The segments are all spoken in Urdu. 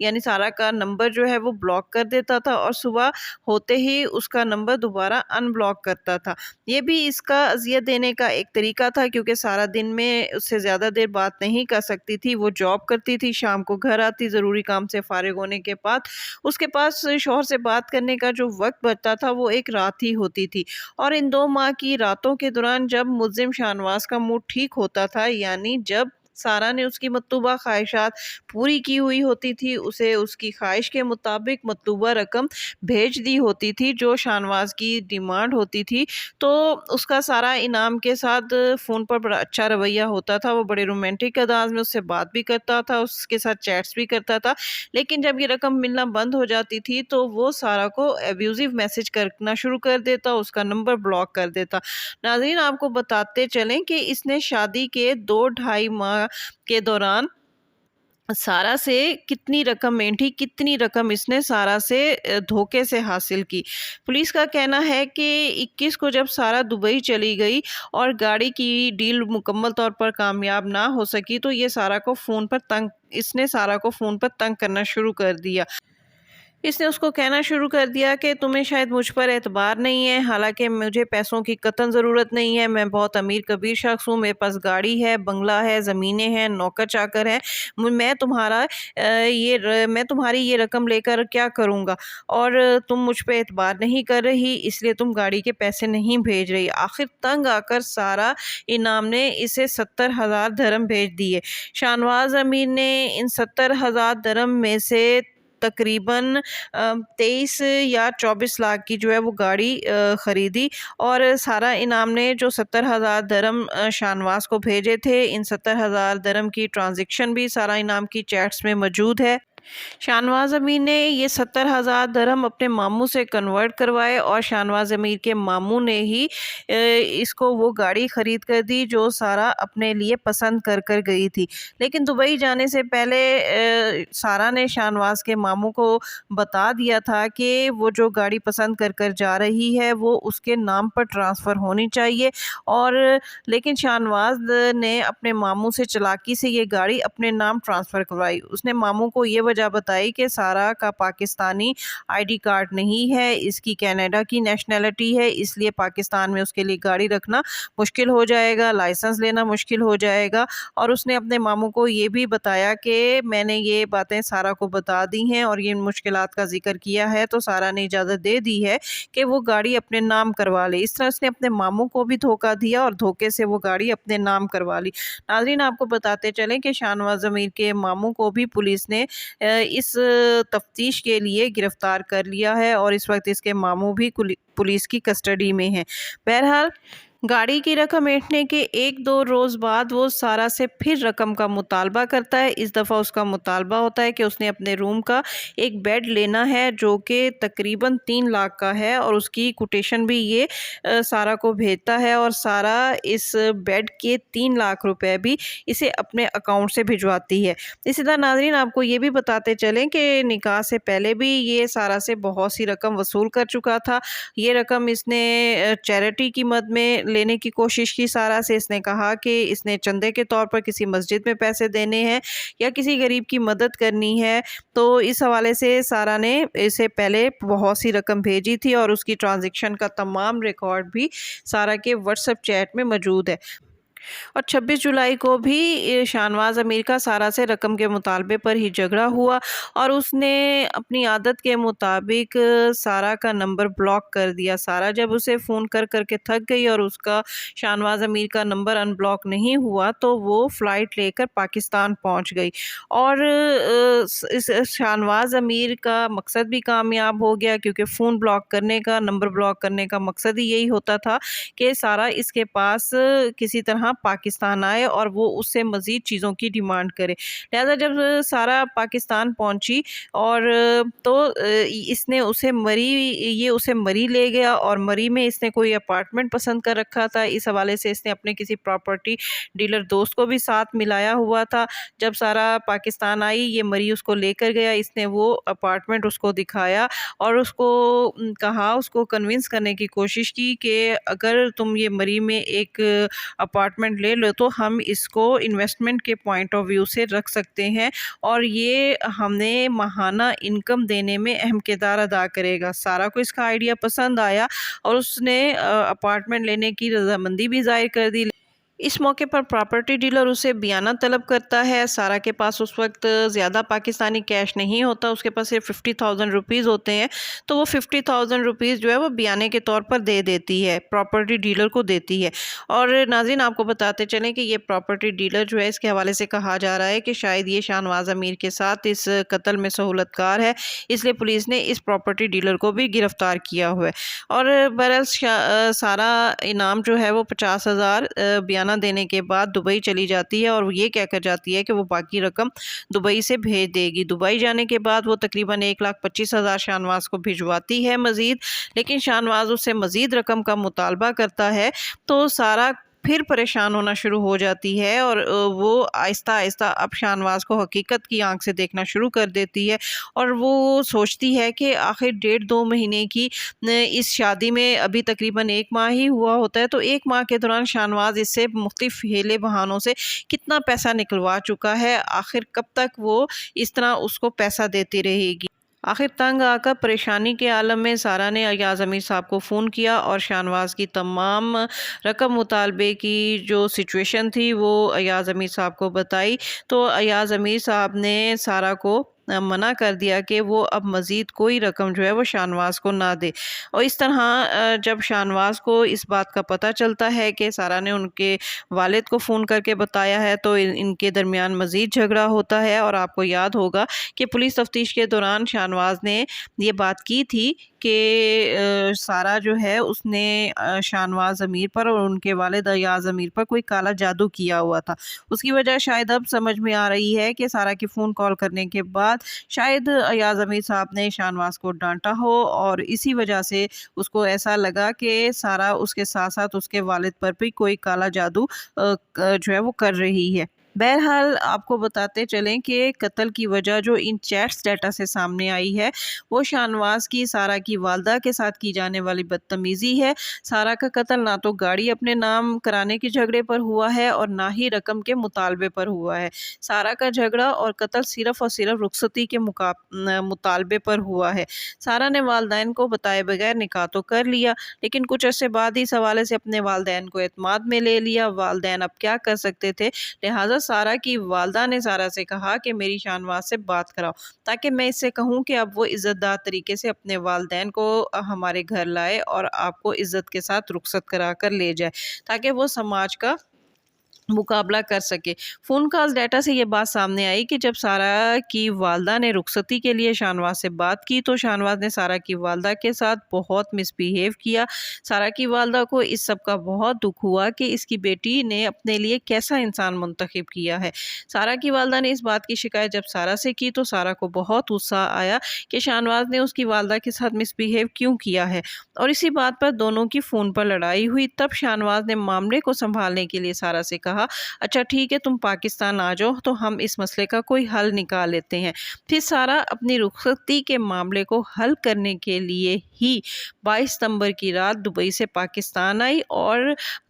یعنی سارا کا نمبر جو ہے وہ بلاک کر دیتا تھا اور صبح ہوتے ہی اس کا نمبر دوبارہ ان بلاک کرتا تھا۔ یہ بھی اس کا اذیت دینے کا ایک طریقہ تھا، کیونکہ سارا دن میں اس سے زیادہ دیر بات نہیں کر سکتی تھی۔ وہ جاب کرتی تھی، شام کو گھر آتی، ضروری کام سے فارغ ہونے کے بعد اس کے پاس شوہر سے بات کرنے کا جو وقت بچتا تھا وہ ایک رات ہی ہوتی تھی۔ اور ان 2 ماہ کی راتوں کے دوران جب ملزم شاہنواز کا موڈ ٹھیک ہوتا تھا، یعنی جب سارا نے اس کی مطلوبہ خواہشات پوری کی ہوئی ہوتی تھی، اسے اس کی خواہش کے مطابق مطلوبہ رقم بھیج دی ہوتی تھی جو شاہنواز کی ڈیمانڈ ہوتی تھی، تو اس کا سارا انعام کے ساتھ فون پر بڑا اچھا رویہ ہوتا تھا۔ وہ بڑے رومانٹک انداز میں اس سے بات بھی کرتا تھا، اس کے ساتھ چیٹس بھی کرتا تھا، لیکن جب یہ رقم ملنا بند ہو جاتی تھی تو وہ سارا کو ایبیوزیو میسج کرنا شروع کر دیتا، اس کا نمبر بلاک کر دیتا۔ ناظرین، آپ کو بتاتے چلیں کہ اس نے شادی کے 2-2.5 ماہ کے دوران سارا سے کتنی رقم مینٹھی، کتنی رقم اس نے سارا سے دھوکے سے حاصل کی۔ پولیس کا کہنا ہے کہ 21 کو جب سارا دبئی چلی گئی اور گاڑی کی ڈیل مکمل طور پر کامیاب نہ ہو سکی تو یہ اس نے سارا کو فون پر تنگ کرنا شروع کر دیا۔ اس نے اس کو کہنا شروع کر دیا کہ تمہیں شاید مجھ پر اعتبار نہیں ہے، حالانکہ مجھے پیسوں کی قطعاً ضرورت نہیں ہے، میں بہت امیر کبیر شخص ہوں، میرے پاس گاڑی ہے، بنگلہ ہے، زمینیں ہیں، نوکر چاکر ہیں، میں تمہاری یہ رقم لے کر کیا کروں گا، اور تم مجھ پہ اعتبار نہیں کر رہی، اس لیے تم گاڑی کے پیسے نہیں بھیج رہی۔ آخر تنگ آ کر سارا انعام نے اسے 70,000 درہم بھیج دیے۔ شاہنواز امیر نے ان 70,000 درہم میں سے تقریباً 23 یا 24 لاکھ کی جو ہے وہ گاڑی خریدی، اور سارا انعام نے جو 70,000 درہم شاہنواز کو بھیجے تھے، ان 70,000 درہم کی ٹرانزیکشن بھی سارا انعام کی چیٹس میں موجود ہے۔ شاہنواز امیر نے یہ 70,000 درہم اپنے ماموں سے کنورٹ کروائے، اور شاہنواز امیر کے ماموں نے ہی اس کو وہ گاڑی خرید کر دی جو سارا اپنے لیے پسند کر کر گئی تھی۔ لیکن دبئی جانے سے پہلے سارا نے شاہنواز کے ماموں کو بتا دیا تھا کہ وہ جو گاڑی پسند کر کر جا رہی ہے وہ اس کے نام پر ٹرانسفر ہونی چاہیے، لیکن شاہنواز نے اپنے ماموں سے چلاکی سے یہ گاڑی اپنے نام ٹرانسفر کروائی۔ اس نے ماموں کو یہ وجہ بتائی کہ سارا کا پاکستانی آئی ڈی کارڈ نہیں ہے، اس کی کینیڈا کی نیشنلٹی ہے، اس لیے پاکستان میں اس کے لیے گاڑی رکھنا مشکل ہو جائے گا، لائسنس لینا مشکل ہو جائے گا، اور اس نے اپنے ماموں کو یہ بھی بتایا کہ میں نے یہ باتیں سارا کو بتا دی ہیں اور یہ مشکلات کا ذکر کیا ہے، تو سارا نے اجازت دے دی ہے کہ وہ گاڑی اپنے نام کروا لے۔ اس طرح اس نے اپنے ماموں کو بھی دھوکہ دیا اور دھوکے سے وہ گاڑی اپنے نام کروا لی۔ ناظرین، آپ کو بتاتے چلیں کہ شاہنواز امیر کے ماموں کو بھی پولیس نے اس تفتیش کے لیے گرفتار کر لیا ہے، اور اس وقت اس کے ماموں بھی پولیس کی کسٹڈی میں ہیں۔ بہرحال گاڑی کی رقم اینٹھنے کے 1-2 روز بعد وہ سارا سے پھر رقم کا مطالبہ کرتا ہے۔ اس دفعہ اس کا مطالبہ ہوتا ہے کہ اس نے اپنے روم کا ایک بیڈ لینا ہے جو کہ تقریباً 3 لاکھ کا ہے، اور اس کی کوٹیشن بھی یہ سارا کو بھیجتا ہے، اور سارا اس بیڈ کے 3 لاکھ روپے بھی اسے اپنے اکاؤنٹ سے بھجواتی ہے۔ اسی طرح ناظرین، آپ کو یہ بھی بتاتے چلیں کہ نکاح سے پہلے بھی یہ سارا سے بہت سی رقم وصول کر چکا تھا۔ یہ رقم اس نے چیریٹی کی مد میں لینے کی کوشش کی سارا سے۔ اس نے کہا کہ اس نے چندے کے طور پر کسی مسجد میں پیسے دینے ہیں یا کسی غریب کی مدد کرنی ہے، تو اس حوالے سے سارا نے اسے پہلے بہت سی رقم بھیجی تھی، اور اس کی ٹرانزیکشن کا تمام ریکارڈ بھی سارا کے واٹس ایپ چیٹ میں موجود ہے۔ اور 26 جولائی کو بھی شاہنواز امیر کا سارا سے رقم کے مطالبے پر ہی جھگڑا ہوا، اور اس نے اپنی عادت کے مطابق سارا کا نمبر بلاک کر دیا۔ سارا جب اسے فون کر کر کے تھک گئی اور اس کا شاہنواز امیر کا نمبر ان بلاک نہیں ہوا تو وہ فلائٹ لے کر پاکستان پہنچ گئی، اور اس شاہنواز امیر کا مقصد بھی کامیاب ہو گیا، کیونکہ فون بلاک کرنے کا، نمبر بلاک کرنے کا مقصد ہی یہی ہوتا تھا کہ سارا اس کے پاس کسی طرح پاکستان آئے اور وہ اس سے مزید چیزوں کی ڈیمانڈ کرے۔ لہذا جب سارا پاکستان پہنچی اور تو اس نے اسے مری لے گیا، اور مری میں اس نے کوئی اپارٹمنٹ پسند کر رکھا تھا۔ اس حوالے سے اس نے اپنے کسی پراپرٹی ڈیلر دوست کو بھی ساتھ ملایا ہوا تھا۔ جب سارا پاکستان آئی، یہ مری اس کو لے کر گیا، اس نے وہ اپارٹمنٹ اس کو دکھایا اور اس کو کہا، اس کو کنونس کرنے کی کوشش کی کہ اگر تم یہ مری میں ایک اپارٹمنٹ اپارٹمنٹ لے لو تو ہم اس کو انویسٹمنٹ کے پوائنٹ آف ویو سے رکھ سکتے ہیں اور یہ ہمیں ماہانہ انکم دینے میں اہم کردار ادا کرے گا۔ سارا کو اس کا آئیڈیا پسند آیا اور اس نے اپارٹمنٹ لینے کی رضامندی بھی ظاہر کر دی۔ اس موقع پر پراپرٹی ڈیلر اسے بیانہ طلب کرتا ہے۔ سارا کے پاس اس وقت زیادہ پاکستانی کیش نہیں ہوتا، اس کے پاس صرف 50,000 روپیز ہوتے ہیں، تو وہ 50,000 روپیز جو ہے وہ بیانے کے طور پر دے دیتی ہے، پراپرٹی ڈیلر کو دیتی ہے۔ اور ناظرین آپ کو بتاتے چلیں کہ یہ پراپرٹی ڈیلر جو ہے اس کے حوالے سے کہا جا رہا ہے کہ شاید یہ شاہنواز امیر کے ساتھ اس قتل میں سہولت کار ہے، اس لیے پولیس نے اس پراپرٹی ڈیلر کو بھی گرفتار کیا ہوا ہے۔ اور بہرحال سارا انعام جو ہے وہ 50,000 بیانہ دینے کے بعد دبئی چلی جاتی ہے اور یہ کہہ کر جاتی ہے کہ وہ باقی رقم دبئی سے بھیج دے گی۔ دبئی جانے کے بعد وہ تقریباً 1,25,000 شاہنواز کو بھجواتی ہے مزید، لیکن شاہنواز اس سے مزید رقم کا مطالبہ کرتا ہے تو سارا پھر پریشان ہونا شروع ہو جاتی ہے اور وہ آہستہ آہستہ اب شاہنواز کو حقیقت کی آنکھ سے دیکھنا شروع کر دیتی ہے اور وہ سوچتی ہے کہ آخر 1.5-2 مہینے کی اس شادی میں ابھی تقریباً 1 ماہ ہی ہوا ہوتا ہے، تو 1 ماہ کے دوران شاہنواز اس سے مختلف ہیلے بہانوں سے کتنا پیسہ نکلوا چکا ہے، آخر کب تک وہ اس طرح اس کو پیسہ دیتی رہے گی۔ آخر تنگ آ کر پریشانی کے عالم میں سارا نے ایاز امیر صاحب کو فون کیا اور شاہنواز کی تمام رقم مطالبے کی جو سچویشن تھی وہ ایاز امیر صاحب کو بتائی، تو ایاز امیر صاحب نے سارا کو منع کر دیا کہ وہ اب مزید کوئی رقم جو ہے وہ شاہنواز کو نہ دے۔ اور اس طرح جب شاہنواز کو اس بات کا پتہ چلتا ہے کہ سارا نے ان کے والد کو فون کر کے بتایا ہے تو ان کے درمیان مزید جھگڑا ہوتا ہے۔ اور آپ کو یاد ہوگا کہ پولیس تفتیش کے دوران شاہنواز نے یہ بات کی تھی کہ سارا جو ہے اس نے شاہنواز امیر پر اور ان کے والد ایاز امیر پر کوئی کالا جادو کیا ہوا تھا۔ اس کی وجہ شاید اب سمجھ میں آ رہی ہے کہ سارا کی فون کال کرنے کے بعد شاید ایاز امیر صاحب نے شاہنواز کو ڈانٹا ہو اور اسی وجہ سے اس کو ایسا لگا کہ سارا اس کے ساتھ ساتھ اس کے والد پر بھی کوئی کالا جادو جو ہے وہ کر رہی ہے۔ بہرحال آپ کو بتاتے چلیں کہ قتل کی وجہ جو ان چیٹس ڈیٹا سے سامنے آئی ہے وہ شاہنواز کی سارا کی والدہ کے ساتھ کی جانے والی بدتمیزی ہے۔ سارا کا قتل نہ تو گاڑی اپنے نام کرانے کے جھگڑے پر ہوا ہے اور نہ ہی رقم کے مطالبے پر ہوا ہے۔ سارا کا جھگڑا اور قتل صرف اور صرف رخصتی کے مطالبے پر ہوا ہے۔ سارا نے والدین کو بتائے بغیر نکاح تو کر لیا، لیکن کچھ عرصے بعد اس حوالے سے اپنے والدین کو اعتماد میں لے لیا۔ والدین اب کیا کر سکتے تھے، لہٰذا سارا کی والدہ نے سارا سے کہا کہ میری شاہنواز سے بات کراؤ تاکہ میں اس سے کہوں کہ اب وہ عزت دار طریقے سے اپنے والدین کو ہمارے گھر لائے اور آپ کو عزت کے ساتھ رخصت کرا کر لے جائے تاکہ وہ سماج کا مقابلہ کر سکے۔ فون کالز ڈیٹا سے یہ بات سامنے آئی کہ جب سارا کی والدہ نے رخصتی کے لیے شاہنواز سے بات کی تو شاہنواز نے سارا کی والدہ کے ساتھ بہت مس بیہیو کیا۔ سارا کی والدہ کو اس سب کا بہت دکھ ہوا کہ اس کی بیٹی نے اپنے لیے کیسا انسان منتخب کیا ہے۔ سارا کی والدہ نے اس بات کی شکایت جب سارا سے کی تو سارا کو بہت غصہ آیا کہ شاہنواز نے اس کی والدہ کے ساتھ مس بیہیو کیوں کیا ہے، اور اسی بات پر دونوں کی فون پر لڑائی ہوئی۔ تب شاہنواز نے معاملے کو سنبھالنے کے لیے سارا سے کہا اچھا ٹھیک ہے تم پاکستان آ جاؤ تو ہم اس مسئلے کا کوئی حل نکال لیتے ہیں۔ پھر سارا اپنی رخصتی کے معاملے کو حل کرنے کے لیے ہی 22 ستمبر کی رات دبئی سے پاکستان آئی اور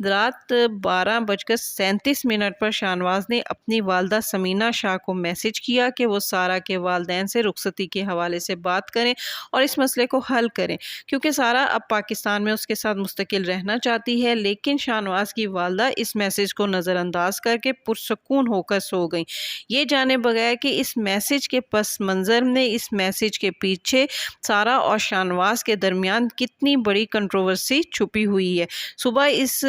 رات 12:37 پر شاہنواز نے اپنی والدہ سمینہ شاہ کو میسج کیا کہ وہ سارا کے والدین سے رخصتی کے حوالے سے بات کریں اور اس مسئلے کو حل کریں، کیونکہ سارا اب پاکستان میں اس کے ساتھ مستقل رہنا چاہتی ہے۔ لیکن شاہنواز کی والدہ اس میسج کو نظر انداز کر کے پرسکون ہو کر سو گئیں، یہ جانے بغیر کہ اس میسج کے پس منظر میں اس میسج کے پیچھے سارا اور شاہنواز کے درمیان کتنی بڑی کنٹروورسی چھپی ہوئی ہے۔ صبح اس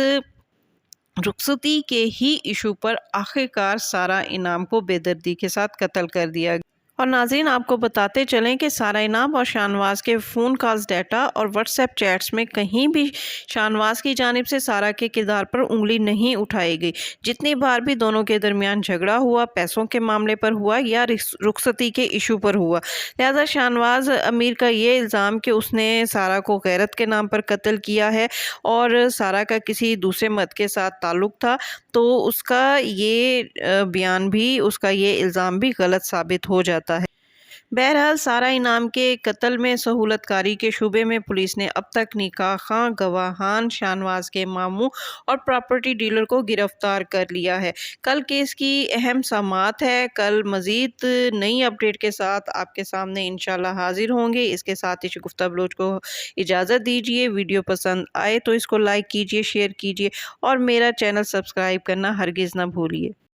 رخصتی کے ہی ایشو پر آخرکار سارا انعام کو بے دردی کے ساتھ قتل کر دیا گیا۔ اور ناظرین آپ کو بتاتے چلیں کہ سارا انعام اور شاہنواز کے فون کالز ڈیٹا اور واٹس ایپ چیٹس میں کہیں بھی شاہنواز کی جانب سے سارا کے کردار پر انگلی نہیں اٹھائی گئی۔ جتنی بار بھی دونوں کے درمیان جھگڑا ہوا، پیسوں کے معاملے پر ہوا یا رخصتی کے ایشو پر ہوا، لہذا شاہنواز امیر کا یہ الزام کہ اس نے سارا کو غیرت کے نام پر قتل کیا ہے اور سارا کا کسی دوسرے مرد کے ساتھ تعلق تھا، تو اس کا یہ بیان بھی، اس کا یہ الزام بھی غلط ثابت ہو جاتا ہے۔ بہرحال سارا انعام کے قتل میں سہولت کاری کے شبے میں پولیس نے اب تک نکاح خواہ گواہان شاہنواز کے ماموں اور پراپرٹی ڈیلر کو گرفتار کر لیا ہے۔ کل کیس کی اہم سماعت ہے۔ کل مزید نئی اپڈیٹ کے ساتھ آپ کے سامنے انشاءاللہ حاضر ہوں گے۔ اس کے ساتھ ہی شگفتہ بلوچ کو اجازت دیجیے۔ ویڈیو پسند آئے تو اس کو لائک کیجیے، شیئر کیجیے اور میرا چینل سبسکرائب کرنا ہرگز نہ بھولیے۔